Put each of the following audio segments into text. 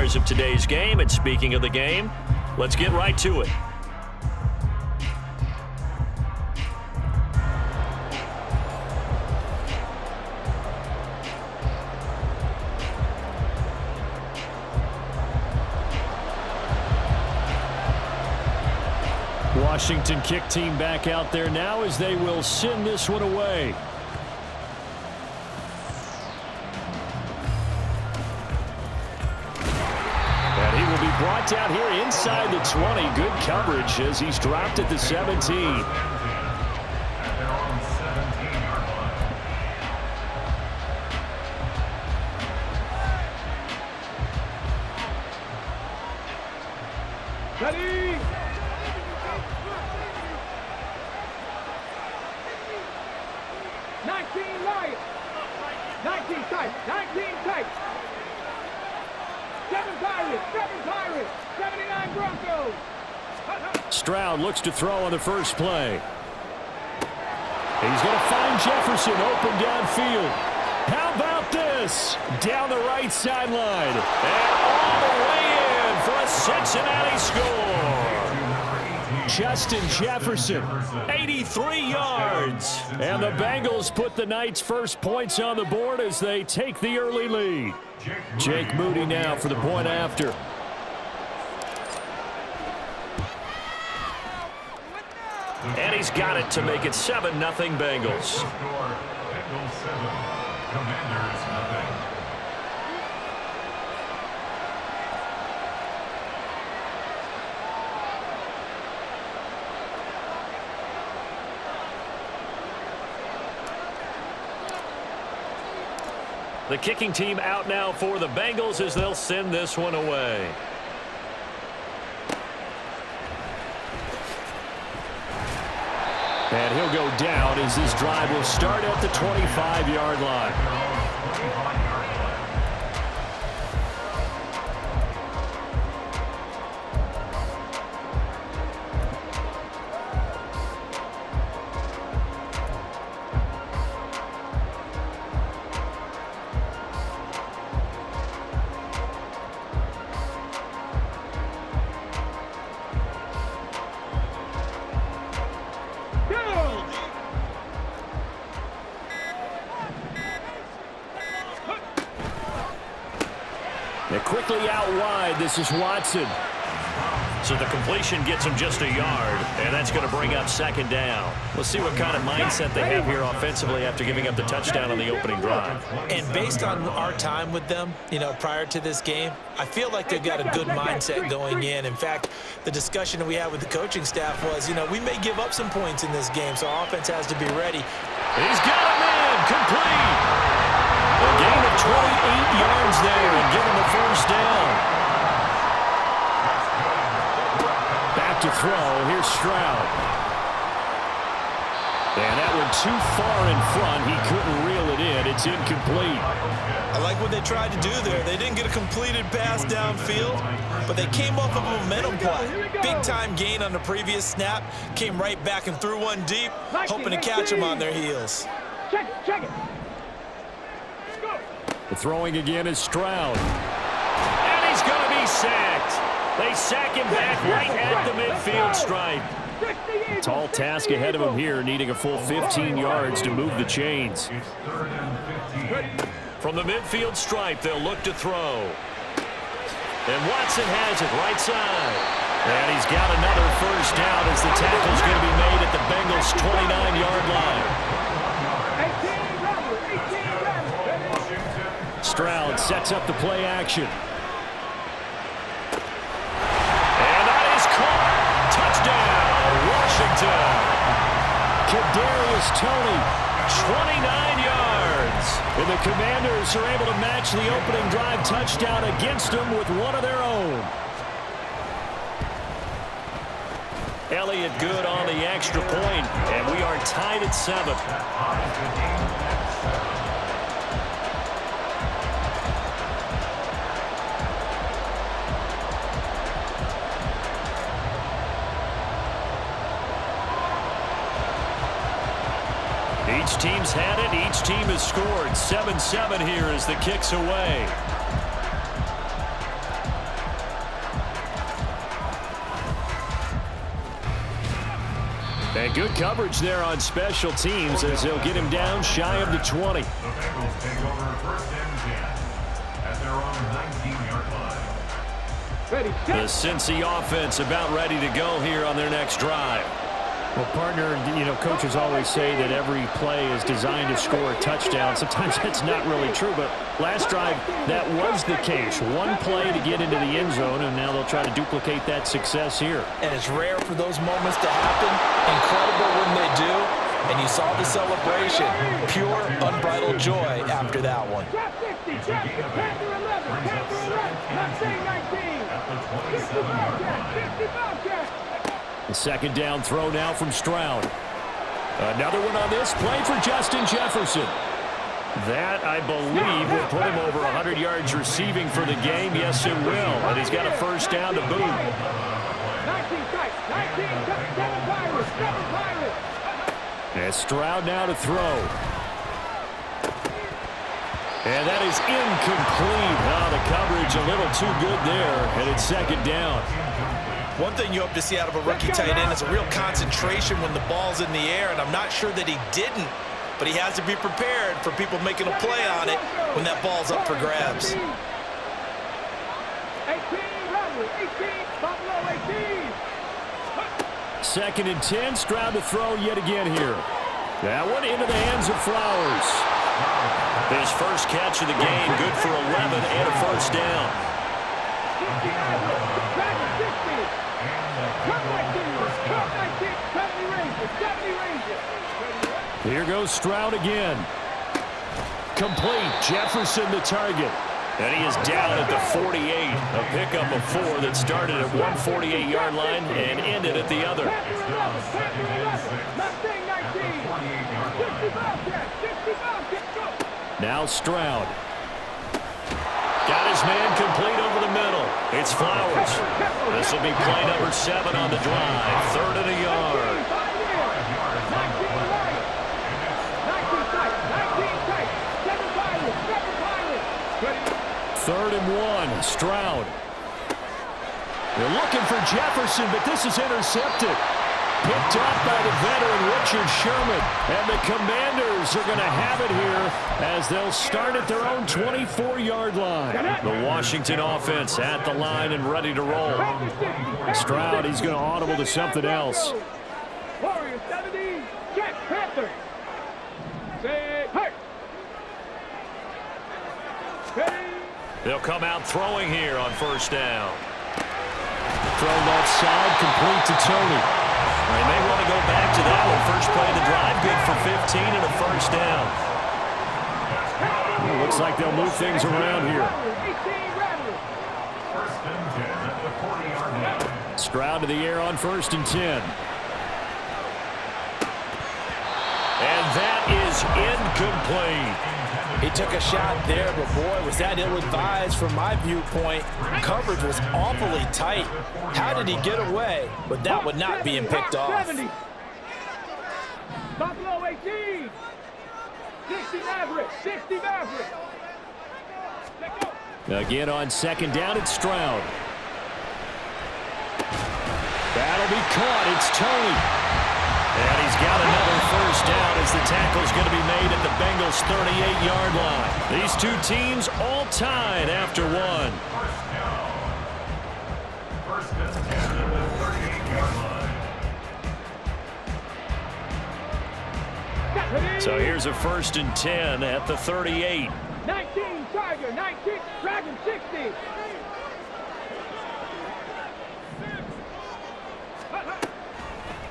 stars of today's game. And speaking of the game, let's get right to it. Washington kick team back out there now as they will send this one away. And he will be brought down here inside the 20. Good coverage as he's dropped at the 17. Ready? 19 light. 19 tight. 19 tight. 7 Pirates. 79 Broncos. Stroud looks to throw on the first play. He's going to find Jefferson open downfield. How about this? Down the right sideline. And all the way in for a Cincinnati score. Justin Jefferson, 83 yards. And the Bengals put the night's first points on the board as they take the early lead. Jake Moody now for the point after. And he's got it to make it 7-0 Bengals. The kicking team out now for the Bengals as they'll send this one away. And he'll go down as this drive will start at the 25-yard line. They're quickly out wide. This is Watson. So the completion gets him just a yard, and that's going to bring up second down. We'll see what kind of mindset they have here offensively after giving up the touchdown on the opening drive. And based on our time with them, prior to this game, I feel like they've got a good mindset going in. In fact, the discussion that we had with the coaching staff was, we may give up some points in this game, so our offense has to be ready. He's got him in. Complete. A gain of 28 yards there and give him the first down. Back to throw. Here's Stroud. And that one too far in front. He couldn't reel it in. It's incomplete. I like what they tried to do there. They didn't get a completed pass downfield, but they came off of a momentum play. Big-time gain on the previous snap. Came right back and threw one deep, hoping to catch them on their heels. Check it. The throwing again is Stroud. And he's going to be sacked. They sack him back right at the midfield stripe. Tall task ahead of him here, needing a full 15 yards to move the chains. From the midfield stripe, they'll look to throw. And Watson has it right side. And he's got another first down as the tackle's going to be made at the Bengals' 29-yard line. Stroud sets up the play action. And that is caught. Touchdown, Washington. Kadarius Toney, 29 yards. And the Commanders are able to match the opening drive touchdown against them with one of their own. Elliott good on the extra point, and we are tied at 7. Each team's had it. Each team has scored. 7-7 here as the kick's away. And good coverage there on special teams as they'll get him down shy of the 20. The Bengals take over 1st and 10 at their own 19-yard line. Ready, The set. Cincy offense about ready to go here on their next drive. Well, partner, coaches always say that every play is designed to score a touchdown. Sometimes that's not really true, but last drive, that was the case. One play to get into the end zone, and now they'll try to duplicate that success here. And it's rare for those moments to happen. Incredible when they do. And you saw the celebration. Pure, unbridled joy after that one. Trap 60, trap 11, trap 11, not saying 19. 50 Bobcat, 50 Bobcat. The second down throw now from Stroud. Another one on this play for Justin Jefferson. That, I believe, will put him over 100 yards receiving for the game. Yes, it will. And he's got a first down to boot. 19 tight, 19, 7 Pirates, 7 Pirates. And Stroud now to throw. And that is incomplete. Oh, the coverage a little too good there. And it's second down. One thing you hope to see out of a rookie tight end is a real concentration when the ball's in the air, and I'm not sure that he didn't, but he has to be prepared for people making a play on it when that ball's up for grabs. 18, Bradley, 18, Buffalo 18. Second and 10, Stroud to throw yet again here. That one into the hands of Flowers. His first catch of the game, good for 11 and a first down. 69, Bradley 60. Come 19, 70 ranges, 70 ranges. Here goes Stroud again. Complete. Jefferson the target. And he is down at the 48. A pickup of 4 that started at 148-yard line and ended at the other. Now Stroud. Got his man complete over the middle. It's Flowers. This will be play number 7 on the drive. 3rd and a yard. Third and 1. Stroud. They're looking for Jefferson, but this is intercepted. Picked off by the veteran Richard Sherman. And the Commanders are going to have it here as they'll start at their own 24-yard line. The Washington offense at the line and ready to roll. Stroud, he's going to audible to something else. Warriors 70, Jack Panther. Say, hey. Ready. They'll come out throwing here on first down. Throw left side, complete to Tony. They may want to go back to that one. First play of the drive, good for 15 and a first down. Well, looks like they'll move things around here. First and 10 at the 40-yard line. Stroud to the air on first and 10. And that is incomplete. He took a shot there, but boy, was that ill-advised from my viewpoint. Coverage was awfully tight. How did he get away? But that would not be him picked off. 70. Buffalo 18. 60 Maverick. 60 Maverick. Again on second down, it's Stroud. That'll be caught. It's Tony. And he's got another first down as the tackle's going to be made at the Bengals' 38-yard line. These two teams all tied after one. First and 10 at the 38-yard line. So here's a first and 10 at the 38. 19 Tiger. 19 Dragon 60.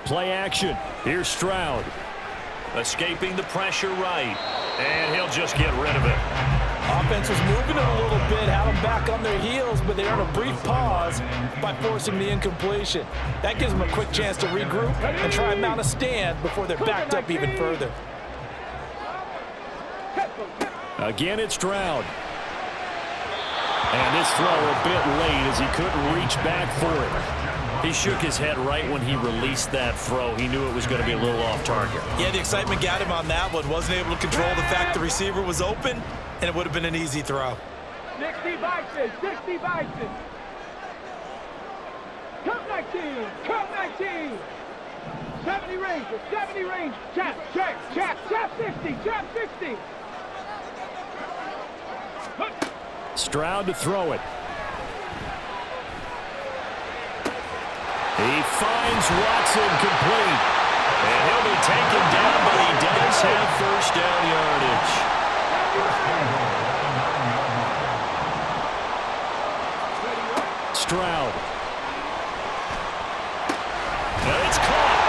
Play action. Here's Stroud. Escaping the pressure right. And he'll just get rid of it. Offense was moving it a little bit, had them back on their heels, but they earned a brief pause by forcing the incompletion. That gives them a quick chance to regroup and try and mount a stand before they're backed up even further. Again, it's Stroud. And this throw a bit late as he couldn't reach back for it. He shook his head right when he released that throw. He knew it was going to be a little off target. Yeah, the excitement got him on that one. Wasn't able to control the fact the receiver was open, and it would have been an easy throw. 60 Bison. 60 Bison. Come 19. Come 19. 70 range, 70 range. Chap, check, chap 60, chap 60. Stroud to throw it. He finds Watson complete. And he'll be taken down, but he does have first down yardage. Stroud. And it's caught.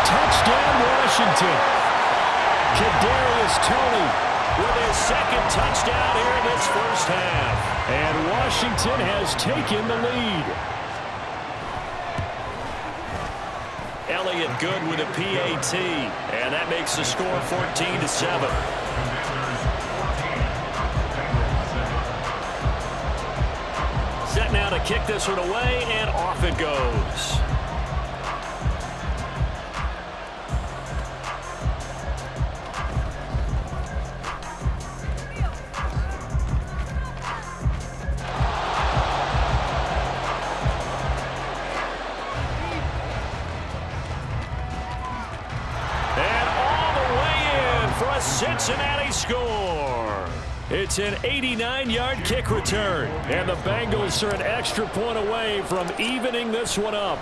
Touchdown, Washington. Kadarius Toney With his second touchdown here in this first half. And Washington has taken the lead. Elliott good with a PAT. And that makes the score 14-7. Set now to kick this one away, and off it goes. Cincinnati score. It's an 89-yard kick return, and the Bengals are an extra point away from evening this one up.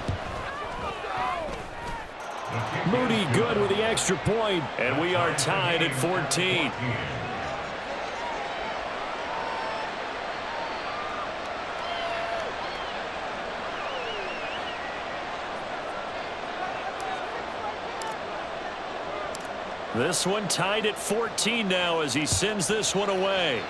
Moody good with the extra point, and we are tied at 14. This one tied at 14 now as he sends this one away.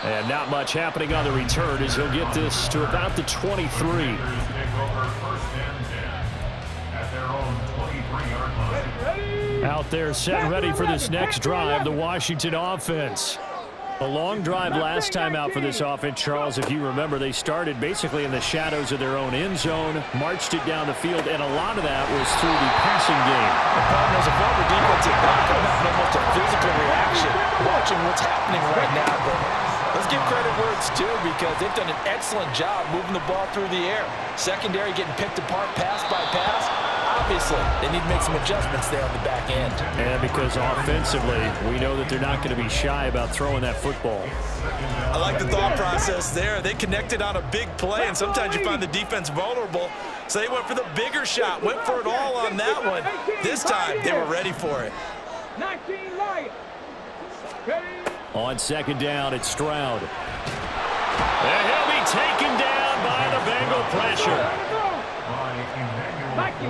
And not much happening on the return as he'll get this to about the 23. Out there set ready for this next drive, the Washington offense. A long drive last time out for this offense, Charles. If you remember, they started basically in the shadows of their own end zone, marched it down the field, and a lot of that was through the passing game. As a former defensive back, I'm having almost a physical reaction watching what's happening right now. But let's give credit where it's due because they've done an excellent job moving the ball through the air. Secondary getting picked apart pass by pass. Obviously, they need to make some adjustments there on the back end. And because offensively, we know that they're not going to be shy about throwing that football. I like the thought process there. They connected on a big play, and sometimes you find the defense vulnerable. So they went for the bigger shot, went for it all on that one. This time, they were ready for it. 19 light. On second down, it's Stroud. And he'll be taken down by the Bengal pressure.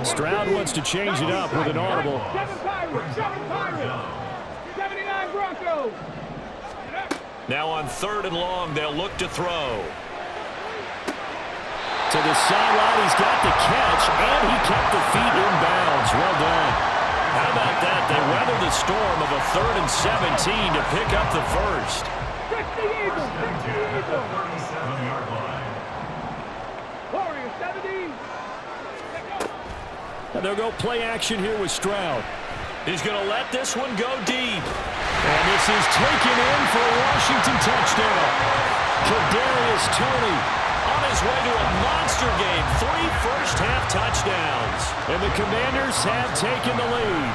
Stroud wants to change it up with an audible. 7 Pirates, 79 Broncos. Now on 3rd and long, they'll look to throw. To the sideline, he's got the catch, and he kept the feet in bounds. Well done. How about that? They weathered the storm of a 3rd and 17 to pick up the first. 60 Eagles, 60 Eagles. Warriors, 70. And they'll go play action here with Stroud. He's going to let this one go deep. And this is taken in for a Washington touchdown. Kadarius Toney On his way to a monster game, 3 first-half touchdowns. And the Commanders have taken the lead.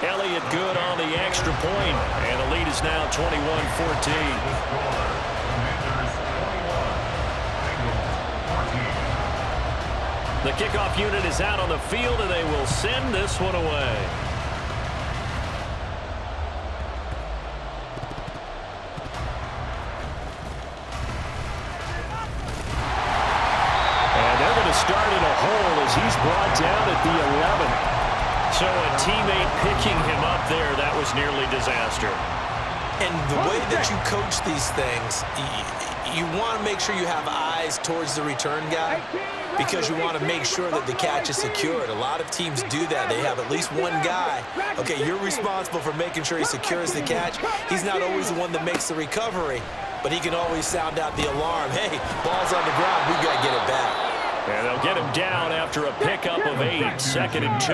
Elliott good on the extra point, and the lead is now 21-14. The kickoff unit is out on the field, and they will send this one away. And they're going to start in a hole as he's brought down at the 11. So a teammate picking him up there, that was nearly disaster. And the way that you coach these things, you want to make sure you have eyes towards the return guy because you want to make sure that the catch is secured. A lot of teams do that. They have at least one guy. Okay, you're responsible for making sure he secures the catch. He's not always the one that makes the recovery, but he can always sound out the alarm. Hey, ball's on the ground. We've got to get it back. And they'll get him down after a pickup of 8, 2nd and 2.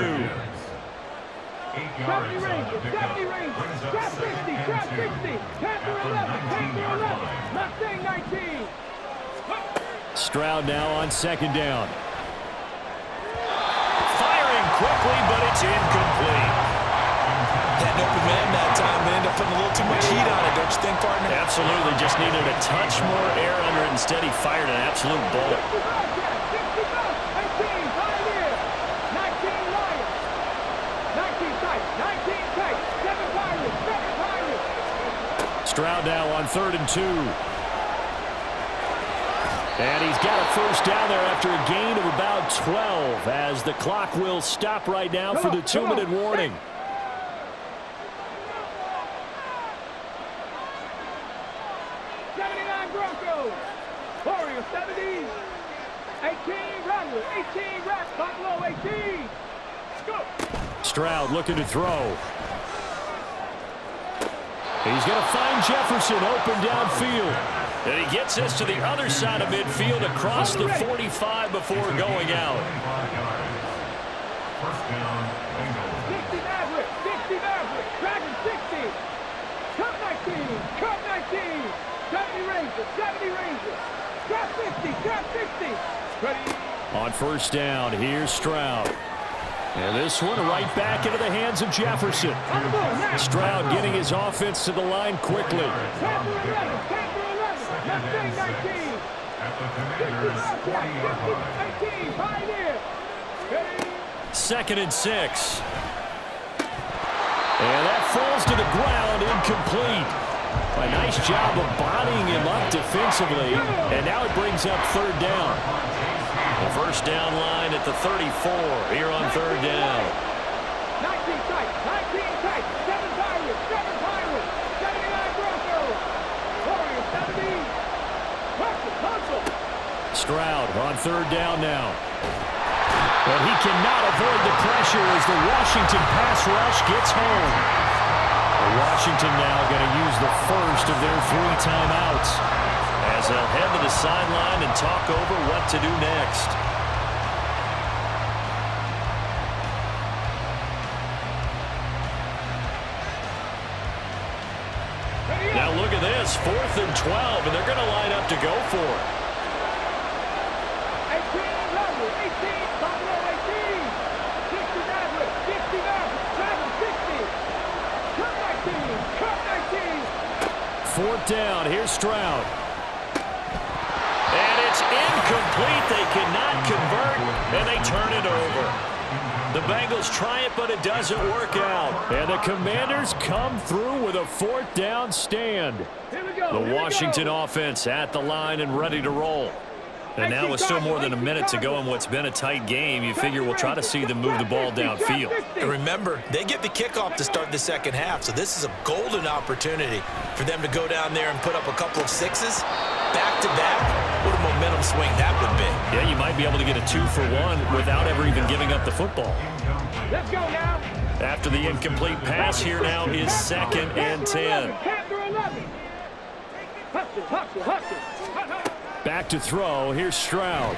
70 range, 70 range. Trap 60, trap 60. Panther 11. Panther 11. Mustang 19. Stroud now on second down. Firing quickly, but it's incomplete. Had an open man that time. They ended up putting a little too much heat on it, don't you think, partner? Absolutely, just needed a touch more air under it. Instead, he fired an absolute bullet. 65, 18, Pioneer. 19, Lions. 19 tight, 19 tight. 7 Pirates, 7 Pirates. Stroud now on 3rd and 2. And he's got a first down there after a gain of about 12 as the clock will stop right now for the 2-minute warning. 79 Broncos. Warriors 70. 18 Rattlers. 18 Rats. Buffalo 18. Go. Stroud looking to throw. He's going to find Jefferson open downfield. And he gets this to the other side of midfield across the 45 before going out. First down, Bengals. 60 Maverick. 60 Maverick. Dragon 60. Cup 19. Cup 19. 70 Rangers. 70 Rangers. Drop 50. Drop 60. Ready. On first down, here's Stroud. And this one right back into the hands of Jefferson. On the ball. Now. Stroud getting his offense to the line quickly. Panther 11. Panther 11. Mustang 19. At the Commanders' 40-yard line. 18. Pioneer. Ready. 2nd and 6. And that falls to the ground, incomplete. A nice job of bodying him up defensively. And now it brings up 3rd down. The first down line at the 34 here on 3rd down. 19 tight. 19 tight. 7 Pirates. 7 Pirates. 79 Broncos. Warriors 70. Hustle. Stroud on 3rd down now. But he cannot avoid the pressure as the Washington pass rush gets home. Washington now going to use the first of their 3 timeouts As they'll head to the sideline and talk over what to do next. Now look at this, 4th and 12, and they're going to line up to go for it. 18 Rattlers. 18 Buffalo 18. 60 Maverick. 60 Maverick. Dragon 60. Cup 19. Cup 19. 4th down, here's Stroud. And it's incomplete. They cannot convert, and they turn it over. The Bengals try it, but it doesn't work out. And the Commanders come through with a 4th down stand. Here we go. The Washington offense at the line and ready to roll. And now with still more than a minute to go in what's been a tight game, you figure we'll try to see them move the ball downfield. And remember, they get the kickoff to start the second half, so this is a golden opportunity for them to go down there and put up a couple of 6s back-to-back. What a momentum swing that would be. Yeah, you might be able to get a 2-for-1 without ever even giving up the football. Let's go now. After the incomplete pass, here now is 2nd and 10. Panther 11. Hustle. Back to throw, here's Stroud.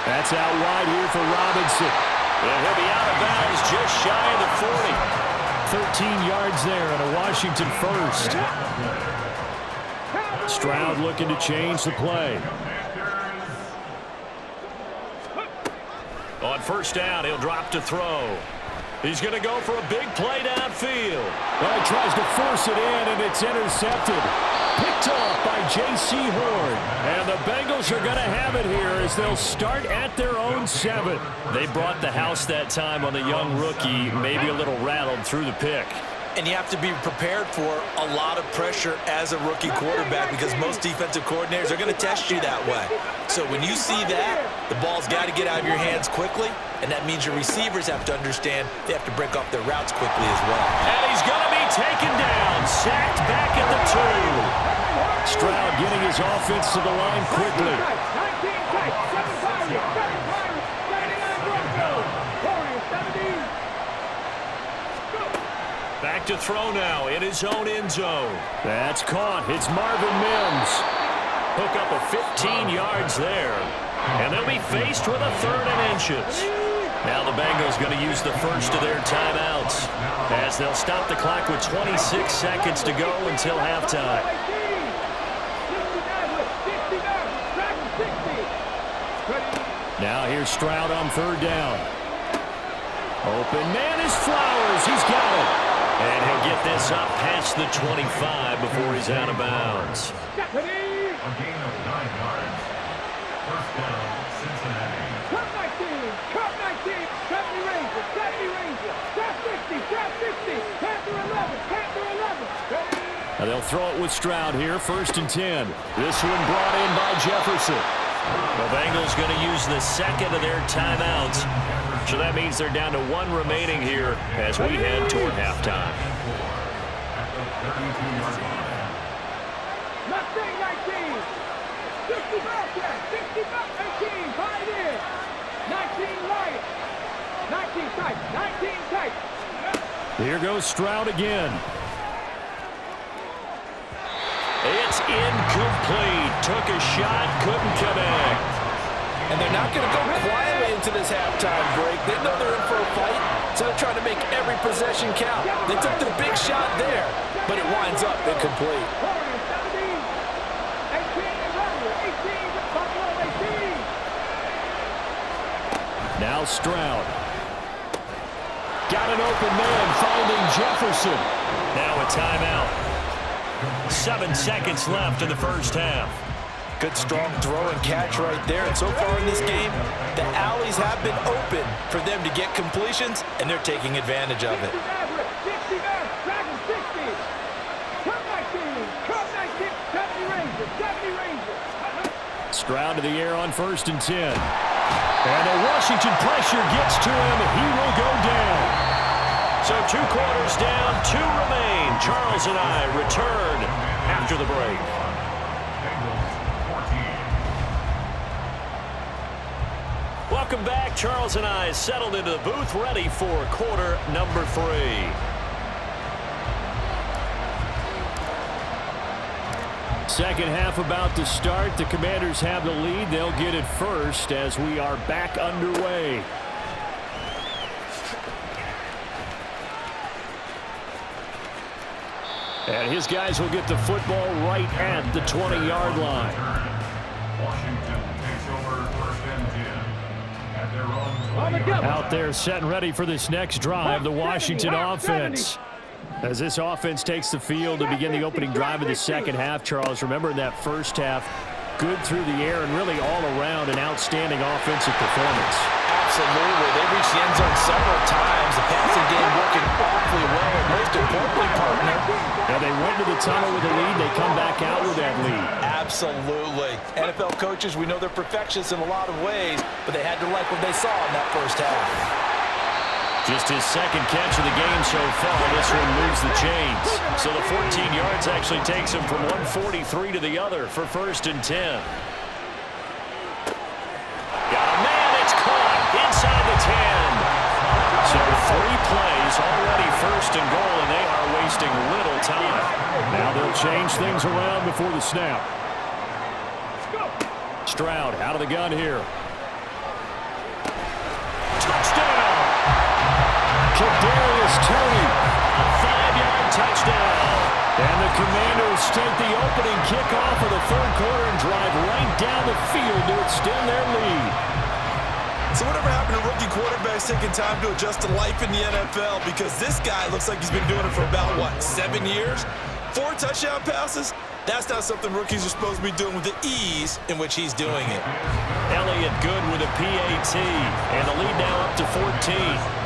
That's out wide here for Robinson. And he'll be out of bounds just shy of the 40. 13 yards there and a Washington first. Stroud looking to change the play. On first down, he'll drop to throw. He's going to go for a big play downfield. Well, he tries to force it in, and it's intercepted. Picked off by J.C. Horn. And the Bengals are going to have it here as they'll start at their own 7. They brought the house that time on the young rookie, maybe a little rattled through the pick. And you have to be prepared for a lot of pressure as a rookie quarterback because most defensive coordinators are going to test you that way. So when you see that, the ball's got to get out of your hands quickly, and that means your receivers have to understand they have to break off their routes quickly as well. And he's going to be taken down, sacked back at the 2. Stroud getting his offense to the line quickly. 19 tight, 7 Pirates, 7 Pirates, 79 Broncos, Warriors 70. Back to throw now in his own end zone. That's caught. It's Marvin Mims. Hook up a 15 yards there. And they'll be faced with a 3rd and inches. Now the Bengals going to use the first of their timeouts as as they'll stop the clock with 26 seconds to go until halftime. Now here's Stroud on third down. Open man is Flowers. He's got it. And he'll get this up past the 25 before he's out of bounds. A gain of 9 yards. First down, Cincinnati. Cut 19, cut 19, 70 Rangers, 70 Rangers, trap 50, trap 50, Panther 11, Panther 11. Now they'll throw it with Stroud here, 1st and 10. This one brought in by Jefferson. The Bengals going to use the second of their timeouts. So that means they're down to 1 remaining here as we head toward halftime. At the 32-yard line. Mustang 19, 60 Bobcat, 60 Bobcat 18, Pioneer, 19 Lion, 19 tight, 19 tight. Here goes Stroud again. It's incomplete. Took a shot, couldn't connect. And they're not going to go quietly into this halftime break. They know they're in for a fight, so they're trying to make every possession count. They took the big shot there, but it winds up incomplete. 18, Buffalo 18. Now Stroud. Got an open man, finding Jefferson. Now a timeout. 7 seconds left in the first half. Good strong throw and catch right there. And so far in this game, the alleys have been open for them to get completions, and they're taking advantage of it. 60 Maverick, Dragon 60. Cut 19, cut 19, 70 Rangers, 70 Rangers. Stroud to the air on 1st and 10. And the Washington pressure gets to him. He will go down. So 2 quarters down, 2 remain. Charles and I return after the break. Welcome back. Charles and I settled into the booth, ready for quarter number 3. Second half about to start. The Commanders have the lead. They'll get it first as we are back underway. And his guys will get the football right at the 20-yard line. Washington takes over 1st and 10 at their own 20-yard line. Out there set and ready for this next drive, the Washington offense. As this offense takes the field to begin the opening drive of the second half, Charles, remember in that first half, good through the air and really all around an outstanding offensive performance. Absolutely. They reached the end zone several times. The passing game working awfully well. And most importantly, partner, now they went to the tunnel with a lead. They come back out with that lead. Absolutely. NFL coaches, we know they're perfectionists in a lot of ways, but they had to like what they saw in that first half. Just his second catch of the game so far. This one moves the chains. So the 14 yards actually takes him from 143 to the other for 1st and 10. Got a man. It's caught inside the 10. So 3 plays already 1st and goal, and they are wasting little time. Now they'll change things around before the snap. Stroud out of the gun here. Touchdown! Kadarius Toney. A 5-yard touchdown. And the Commanders take the opening kickoff of the 3rd quarter and drive right down the field to extend their lead. So whatever happened to rookie quarterbacks taking time to adjust to life in the NFL? Because this guy looks like he's been doing it for about, 7 years? 4 touchdown passes? That's not something rookies are supposed to be doing with the ease in which he's doing it. Elliott good with a PAT. And the lead now up to 14.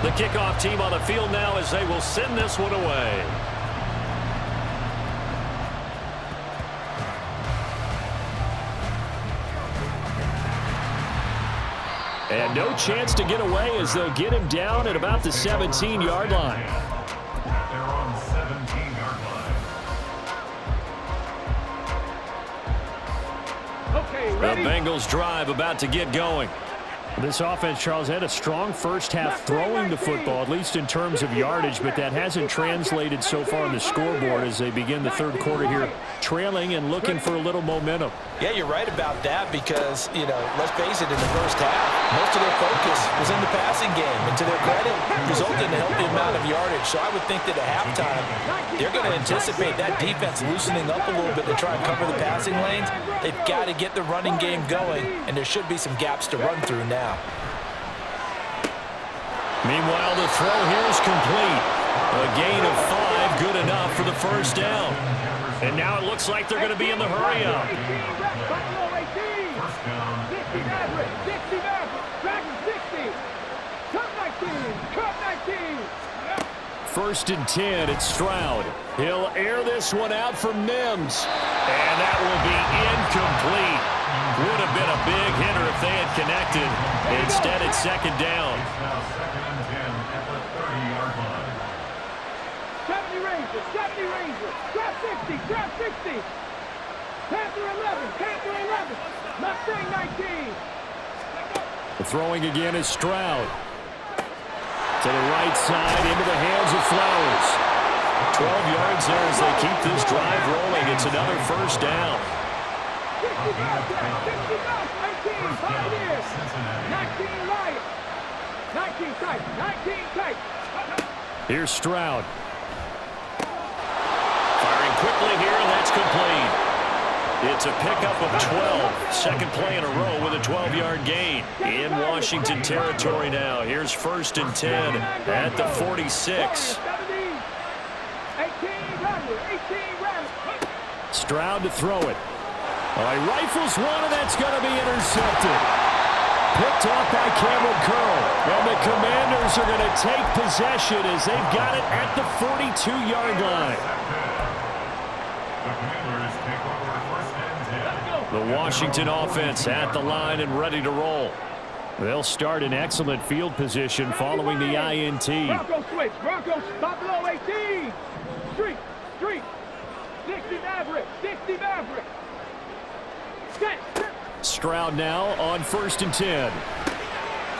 The kickoff team on the field now as they will send this one away. And no chance to get away as they'll get him down at about the 17-yard line. They're on 17-yard line. Okay, The ready? Bengals drive about to get going. This offense, Charles, had a strong first half throwing the football, at least in terms of yardage, but that hasn't translated so far on the scoreboard as they begin the third quarter here, trailing and looking for a little momentum. Yeah, you're right about that because, let's face it, in the first half, most of their focus was in the passing game. And to their credit, resulted in a healthy amount of yardage. So I would think that at halftime, they're going to anticipate that defense loosening up a little bit to try and cover the passing lanes. They've got to get the running game going, and there should be some gaps to run through now. Meanwhile, the throw here is complete. A gain of 5, good enough for the first down. And now it looks like they're going to be in the hurry-up. First and 10, it's Stroud. He'll air this one out for Mims. And that will be incomplete. Would have been a big hitter if they had connected. Instead, it's second down. Now second and 10 at the 30-yard line. 70 Rangers, 70 Rangers. Grab 60, grab 60. Panther 11, Panther 11. Mustang 19. Throwing again is Stroud. To the right side, into the hands of Flowers. 12 yards there as they keep this drive rolling. It's another first down. 60 Bucks, 19 Pioneers, 19 Lions, 19 Titans, 19 Titans. Here's Stroud. Firing quickly here, and that's complete. It's a pickup of 12. Second play in a row with a 12-yard gain. In Washington territory now. Here's first and 10 at the 46. Stroud to throw it. He rifles one, and that's going to be intercepted. Picked off by Cameron Curl. And the Commanders are going to take possession as they've got it at the 42-yard line. The Commanders take over first and 10. The Washington offense at the line and ready to roll. They'll start in excellent field position following the INT. Bronco switch. Bronco Buffalo 18. Street. 60 Maverick. 60 Maverick. Set. Stroud now on first and 10.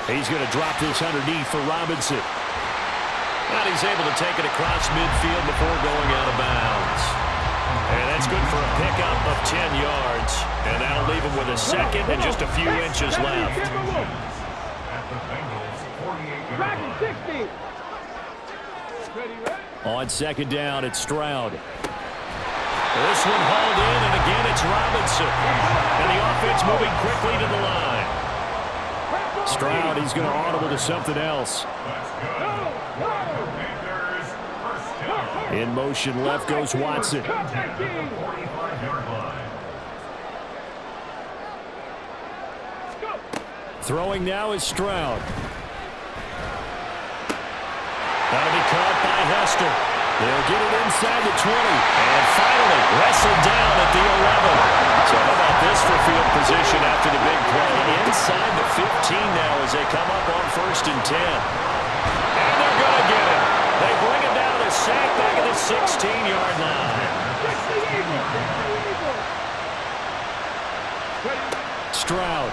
He's going to drop this underneath for Robinson. And he's able to take it across midfield before going out of bounds. And that's good for a pickup of 10 yards. And that'll leave him with a second and just a few inches left. At the Bengals 48-yard Dragon line. 60. Ready. On second down, it's Stroud. This one hauled in, and again it's Robinson. And the offense moving quickly to the line. Stroud, he's going to audible to something else. Let's go. Commanders first down. In motion left goes Watson. 45-yard line. Throwing now is Stroud. That'll be caught by Hester. They'll get it inside the 20. And finally, wrestled down at the 11. So how about this for field position after the big play? Inside the 15 now as they come up on first and 10. And they're going to get it. They bring it down to sack back at the 16-yard line. Stroud.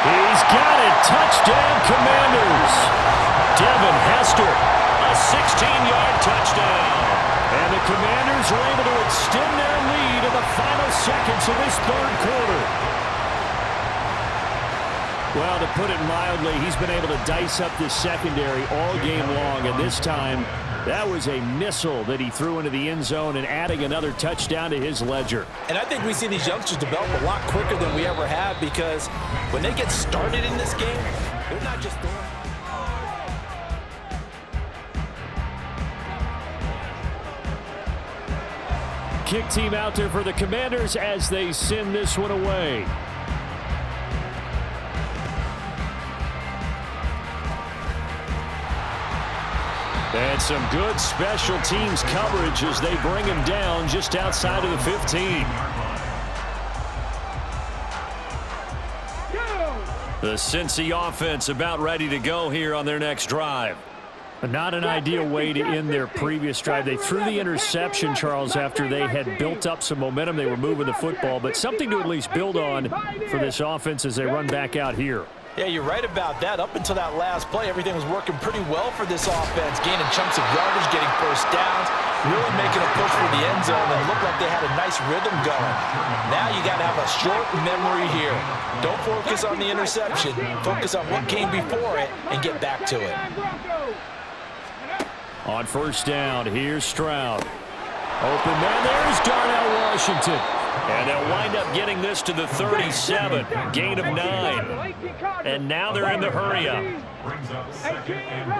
He's got it. Touchdown, Commanders. Devin Hester, a 16-yard touchdown. And the Commanders are able to extend their lead in the final seconds of this third quarter. Well, to put it mildly, he's been able to dice up this secondary all game long. And this time, that was a missile that he threw into the end zone and adding another touchdown to his ledger. And I think we see these youngsters develop a lot quicker than we ever have because when they get started in this game, they're not just throwing. Kick team out there for the Commanders as they send this one away. And some good special teams coverage as they bring him down just outside of the 15. The Cincy offense about ready to go here on their next drive. Not an ideal way to end their previous drive. They threw the interception, Charles, after they had built up some momentum. They were moving the football, but something to at least build on for this offense as they run back out here. Yeah, you're right about that. Up until that last play, everything was working pretty well for this offense, gaining chunks of yardage, getting first downs, really making a push for the end zone, and looked like they had a nice rhythm going. Now you got to have a short memory here. Don't focus on the interception. Focus on what came before it and get back to it. On first down, here's Stroud. Open man, there's Darnell Washington. And they'll wind up getting this to the 37, gain of 9. And now they're in the hurry up. Brings up second and 1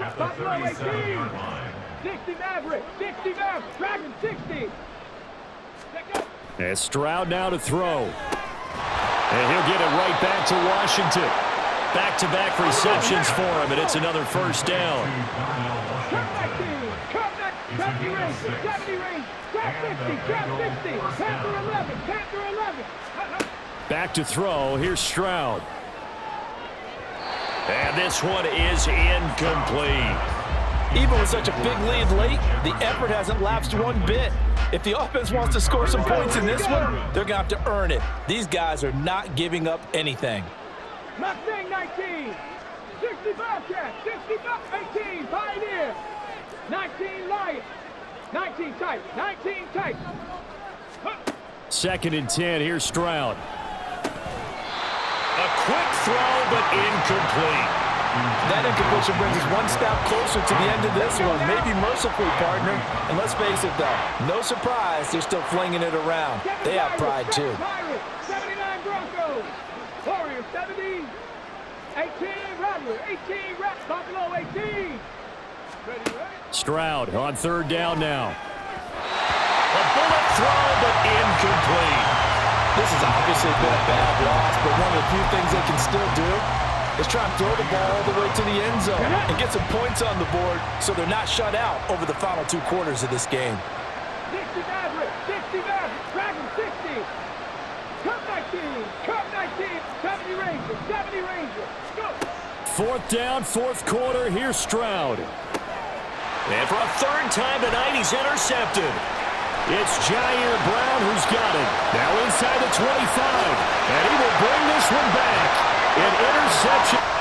at the 37-yard line. 60 Maverick, 60 Maverick, Dragon 60. And Stroud now to throw. And he'll get it right back to Washington. Back-to-back receptions for him, and it's another first down. Back to throw. Here's Stroud. And this one is incomplete. Even with such a big lead late, the effort hasn't lapsed one bit. If the offense wants to score some points in this one, they're going to have to earn it. These guys are not giving up anything. Mustang 19, 60 Bobcat, 60 18, Pioneer, 19 Lion, 19 tight, 19 tight. Second and 10, here's Stroud. A quick throw, but incomplete. That incompletion brings us one step closer to the end of this one. Maybe mercifully, partner. And let's face it, though, no surprise, they're still flinging it around. They have pride, too. 79 Broncos, Warriors 70, 18 Rattler, 18 Buffalo 18. Stroud on third down now. A bullet throw, but incomplete. This has obviously been a bad loss, but one of the few things they can still do is try and throw the ball all the way to the end zone and get some points on the board so they're not shut out over the final 2 quarters of this game. 60 Maverick, Dragon 60. Cup 19, 70 Rangers, 70 Rangers. Go! Fourth down, fourth quarter. Here's Stroud. And for a third time tonight, he's intercepted. It's Jair Brown who's got it. Now inside the 25. And he will bring this one back. An interception.